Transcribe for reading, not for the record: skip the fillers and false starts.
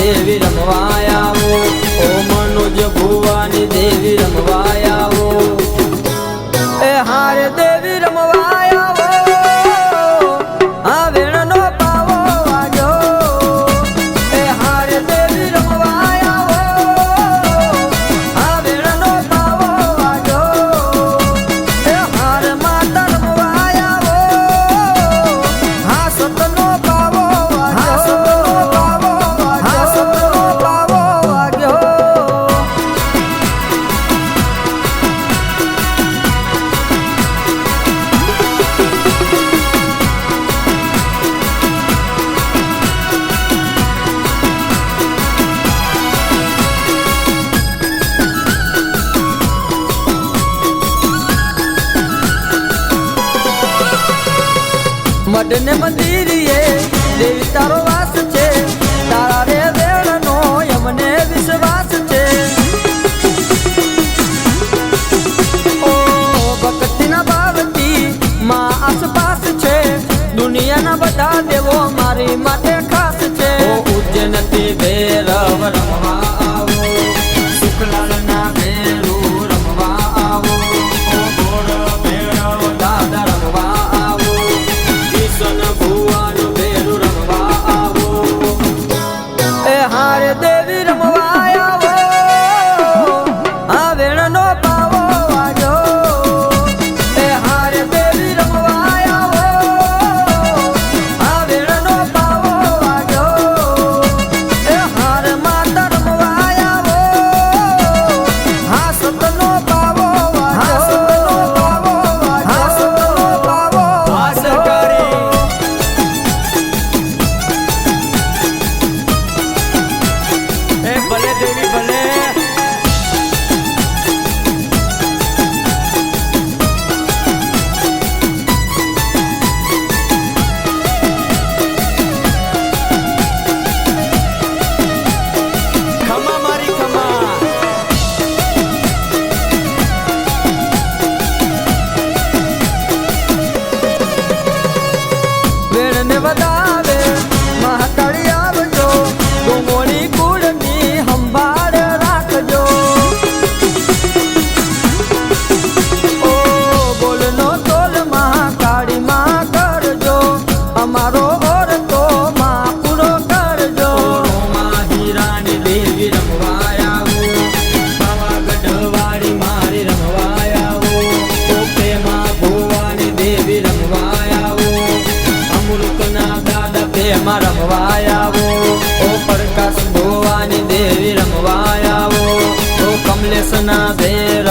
દેવી રમવાય આવો ઓ મનોજ ભુવાની દેવી રમવાય આવો એ હારે દેવી રમવાય આવો આ વેણનો પાવો વાગ્યો એ હારે દેવી રમવાય આવો આ વેણનો પાવો વાગ્યો એ હારે માતા રમવાય આવો હા સતનો પાવો મડને મંદિરીએ દેવી તારો વાસ છે તારા રે વેણનો અમને વિશ્વાસ છે ઓ ભક્તિના ભાવથી માં આસપાસ છે દુનિયાના બધા દેવો મારી માટે ખાસ છે ઓ ઉજ્જૈનથી ભૈરવ રમવા આવો શુક્લાલના ભૈરવ રમવા આવો ઓ ગોળ ભૈરવ દાદા રમવા ભુવાનું ભેરું રમવા આવો એ હારે દેવી રમવાય આવો આ વેણનો પાવો વાગ્યો એ હારે દેવી રમવાય આવો આ વેણનો પાવો વાગ્યો એ હારે માતા રમવાય આવો હા સતનો પાવો વેણને વધાવે મહાકાળી આવજો ગોમોળી કુળની સંભાળ રાખજો ઓ બોલનો તોલ મહાકાળી માં કરજો અમારો ઓરતો માં પૂરો કરજો માં હીરાની દેવી રમવાય આવો પાવાગઢવાળી મારી રમવાય આવો ઓપે માં ભુવાની દેવી રમવાય આવો અમૃતના દાદા પ્રેમા રમવાય આવો ઓ પ્રકાશ ભુવાની દેવી રમવાય આવો ઓ કમલેશના ભેર